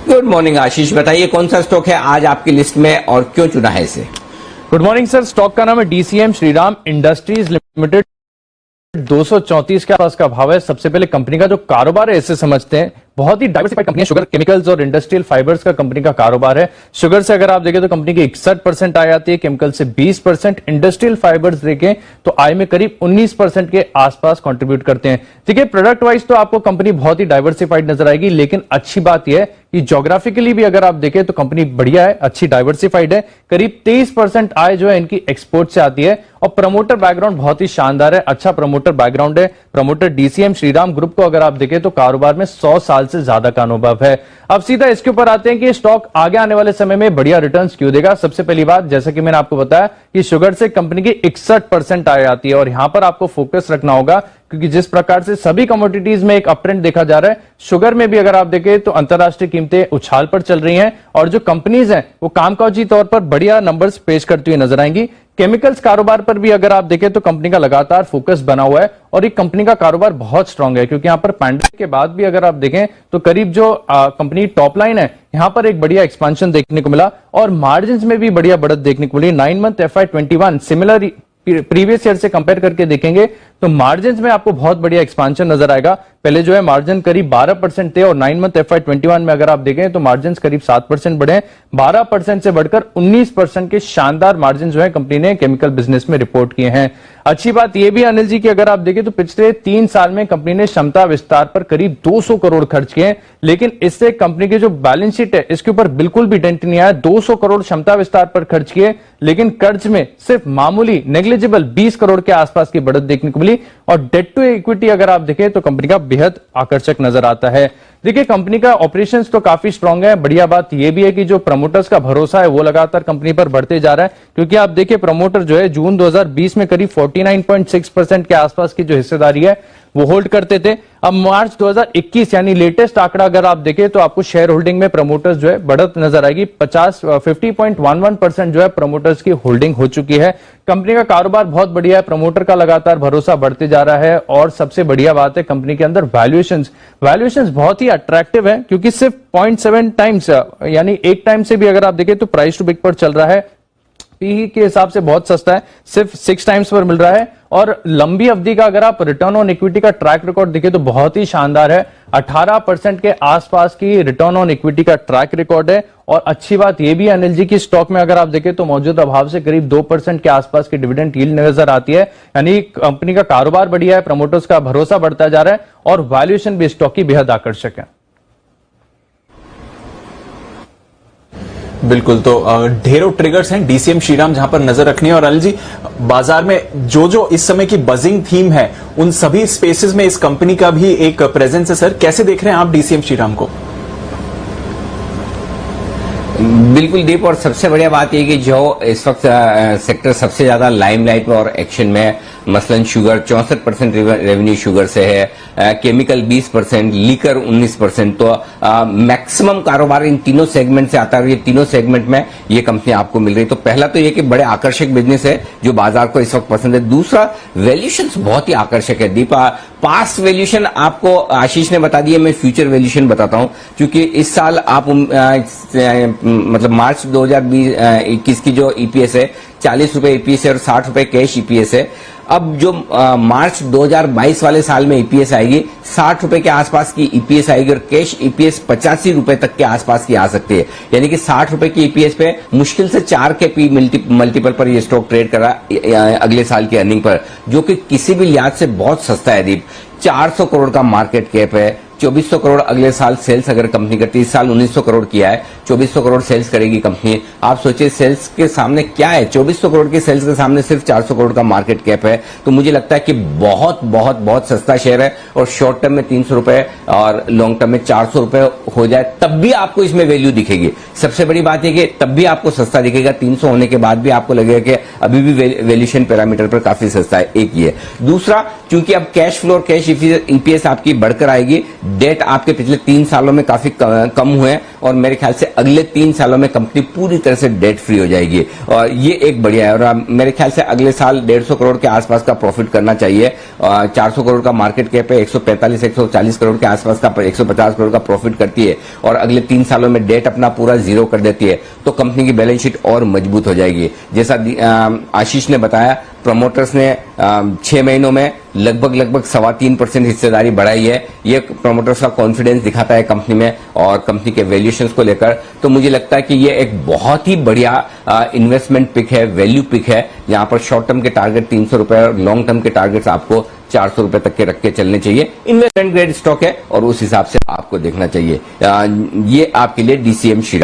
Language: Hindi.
गुड मॉर्निंग आशीष, बताइए कौन सा स्टॉक है आज आपकी लिस्ट में और क्यों चुना है इसे? Good morning sir. स्टॉक का नाम है डीसीएम श्रीराम इंडस्ट्रीज लिमिटेड। 234 के आसपास का भाव है। सबसे पहले कंपनी का जो कारोबार है इसे समझते हैं। बहुत ही डाइवर्सिफाइड कंपनी है। शुगर केमिकल्स और इंडस्ट्रियल फाइबर्स का कंपनी का कारोबार है। शुगर से अगर आप देखें तो कंपनी की 61% आय आती है, केमिकल से 20%, इंडस्ट्रियल फाइबर्स देखें तो आय में करीब 19% के आसपास कंट्रीब्यूट करते हैं। देखिए प्रोडक्ट वाइज तो आपको कंपनी बहुत ही डाइवर्सिफाइड नजर आएगी, लेकिन अच्छी बात यह है कि ज्योग्राफिकली भी अगर आप देखें तो कंपनी बढ़िया है, अच्छी डाइवर्सिफाइड है। करीब 23% आय जो है इनकी एक्सपोर्ट से आती है और प्रमोटर बैकग्राउंड बहुत ही शानदार है, अच्छा प्रमोटर बैकग्राउंड है। प्रमोटर डीसीएम श्रीराम ग्रुप को अगर आप देखें तो कारोबार में 100 साल से ज्यादा का अनुभव है। अब सीधा इसके ऊपर आते हैं कि स्टॉक आगे आने वाले समय में बढ़िया रिटर्न्स क्यों देगा। सबसे पहली बात, जैसा कि मैंने आपको बताया कि शुगर से कंपनी की 61% आय आती है और यहां पर आपको फोकस रखना होगा, क्योंकि जिस प्रकार से सभी कमोडिटीज में एक अपट्रेंड देखा जा रहा है, शुगर में भी अगर आप देखें तो अंतरराष्ट्रीय कीमतें उछाल पर चल रही हैं और जो कंपनीज हैं वो कामकाजी तौर पर बढ़िया नंबर्स पेश करती हुई नजर आएंगी। केमिकल्स कारोबार पर भी अगर आप देखें तो कंपनी का लगातार फोकस बना हुआ है और एक कंपनी का कारोबार बहुत स्ट्रांग है, क्योंकि यहां पर पैंडेमिक के बाद भी अगर आप देखें तो करीब जो कंपनी टॉप लाइन है यहां पर एक बढ़िया एक्सपेंशन देखने को मिला और मार्जिन में भी बढ़िया बढ़त देखने को मिली। 9 month FY21 similar previous year से कंपेयर करके देखेंगे तो मार्जिन में आपको बहुत बढ़िया एक्सपेंशन नजर आएगा। पहले जो है मार्जिन करीब 12% थे और 9 मंथ FY21 में अगर आप देखें तो मार्जिन करीब 7% बढ़े। 12% से बढ़कर 19% के शानदार मार्जिन जो है कंपनी ने केमिकल बिजनेस में रिपोर्ट किए हैं। अच्छी बात यह भी अनिल जी की अगर आप देखें तो पिछले 3 साल में कंपनी ने क्षमता विस्तार पर करीब 200 करोड़ खर्च किए, लेकिन इससे कंपनी की जो बैलेंस शीट है इसके ऊपर बिल्कुल भी डेंट नहीं आया। 200 करोड़ क्षमता विस्तार पर खर्च किए, लेकिन कर्ज में सिर्फ मामूली नेग्लिजिबल 20 करोड़ के आसपास की बढ़त देखने को मिली और डेट टू इक्विटी अगर आप देखें तो कंपनी का बेहद आकर्षक नजर आता है। देखिए कंपनी का ऑपरेशंस तो काफी स्ट्रांग है। बढ़िया बात यह भी है कि जो प्रमोटर्स का भरोसा है वो लगातार कंपनी पर बढ़ते जा रहा है, क्योंकि आप देखिए प्रमोटर जो है जून 2020 में करीब 49.6% के आसपास की जो हिस्सेदारी है वो होल्ड करते थे। अब मार्च 2021 यानी लेटेस्ट आंकड़ा अगर आप देखें तो आपको शेयर होल्डिंग में प्रमोटर्स जो है बढ़त नजर आएगी। 50.11% जो है प्रमोटर्स की होल्डिंग हो चुकी है। कंपनी का कारोबार बहुत बढ़िया है, प्रमोटर का लगातार भरोसा बढ़ते जा रहा है और सबसे बढ़िया बात है कंपनी के अंदर वैल्यूएशंस बहुत ही अट्रैक्टिव है, क्योंकि सिर्फ 0.7 टाइम्स यानी 1 टाइम से भी अगर आप देखें तो प्राइस टू बिक पर चल रहा है। पीई के हिसाब से बहुत सस्ता है, सिर्फ 6 टाइम्स पर मिल रहा है और लंबी अवधि का अगर आप रिटर्न ऑन इक्विटी का ट्रैक रिकॉर्ड देखें तो बहुत ही शानदार है। 18% के आसपास की रिटर्न ऑन इक्विटी का ट्रैक रिकॉर्ड है और अच्छी बात यह भी अनिल जी की स्टॉक में अगर आप देखें तो मौजूदा भाव से करीब 2% के आसपास की डिविडेंड यील्ड नजर आती है। यानी कंपनी का कारोबार बढ़िया है, प्रमोटर्स का भरोसा बढ़ता जा रहा है और वैल्यूएशन भी स्टॉक की बेहद आकर्षक है। बिल्कुल, तो ढेरों ट्रिगर्स हैं डीसीएम श्रीराम जहां पर नजर रखनी है। और अनिल जी, बाजार में जो इस समय की बजिंग थीम है उन सभी स्पेसेस में इस कंपनी का भी एक प्रेजेंस है। सर, कैसे देख रहे हैं आप डीसीएम श्रीराम को? बिल्कुल दीप, और सबसे बढ़िया बात यह कि जो इस वक्त सेक्टर सबसे ज्यादा लाइमलाइट में और एक्शन में है, मसलन शुगर 64% रेवेन्यू शुगर से है, केमिकल 20%, लीकर 19%, तो मैक्सिमम कारोबार इन तीनों सेगमेंट से आता है। ये तीनों सेगमेंट में ये कंपनी आपको मिल रही है। तो पहला तो ये कि बड़े आकर्षक बिजनेस है जो बाजार को इस वक्त पसंद है। दूसरा, वैल्यूएशन बहुत ही आकर्षक है दीपा। पास्ट वैल्यूएशन आपको आशीष ने बता दिया, मैं फ्यूचर वैल्यूएशन बताता हूं, क्योंकि इस साल आप मतलब मार्च 2021 की जो ईपीएस है 40 रुपए ईपीएस है और 60 रुपए कैश ईपीएस है। अब जो मार्च 2022 वाले साल में ईपीएस आएगी 60 रुपए के आसपास की ईपीएस आएगी और कैश ईपीएस 85 रुपए तक के आसपास की आ सकती है। यानी कि 60 रुपए की ईपीएस पे मुश्किल से 4 के पी मल्टीपल पर ये स्टॉक ट्रेड कर रहा है अगले साल की अर्निंग पर, जो कि किसी भी लिहाज से बहुत सस्ता है दीप। 400 करोड़ का मार्केट कैप है, 2400 करोड़ अगले साल सेल्स अगर कंपनी करती है। इस साल 1900 करोड़ किया है, 2400 करोड़ सेल्स करेगी कंपनी। आप सोचिए सेल्स के सामने क्या है, 2400 करोड़ की सेल्स के सामने सिर्फ 400 करोड़ का मार्केट कैप है। तो मुझे लगता है कि बहुत बहुत बहुत सस्ता शेयर है और शॉर्ट टर्म में 300 रुपए और लॉन्ग टर्म में 400 रुपए हो जाए तब भी आपको इसमें वैल्यू दिखेगी। सबसे बड़ी बात यह कि तब भी आपको सस्ता दिखेगा, 300 होने के बाद भी आपको लगेगा कि अभी भी वैल्यूएशन पैरामीटर पर काफी सस्ता है। एक ये। दूसरा, चूंकि अब कैश फ्लो और कैश ईपीएस आपकी बढ़कर आएगी, डेट आपके पिछले 3 सालों में काफी कम हुए और मेरे ख्याल से अगले 3 सालों में कंपनी पूरी तरह से डेट फ्री हो जाएगी और ये एक बढ़िया है। और मेरे ख्याल से अगले साल 150 करोड़ के आसपास का प्रॉफिट करना चाहिए। 400 करोड़ का मार्केट कैप है, 145-140 करोड़ के आसपास का 150 करोड़ का प्रॉफिट करती है और अगले 3 सालों में डेट अपना पूरा जीरो कर देती है तो कंपनी की बैलेंस शीट और मजबूत हो जाएगी। जैसा आशीष ने बताया, प्रमोटर्स ने 6 महीनों में लगभग 3.25% हिस्सेदारी बढ़ाई है। ये प्रमोटर्स का कॉन्फिडेंस दिखाता है कंपनी में और कंपनी के वैल्यूएशंस को लेकर। तो मुझे लगता है कि ये एक बहुत ही बढ़िया इन्वेस्टमेंट पिक है, वैल्यू पिक है, जहां पर शॉर्ट टर्म के टारगेट 300 रुपए और लॉन्ग टर्म के टारगेट्स आपको 400 रुपए तक के रख के चलने चाहिए। इन्वेस्टमेंट ग्रेड स्टॉक है और उस हिसाब से आपको देखना चाहिए। ये आपके लिए डीसीएम श्रीराम।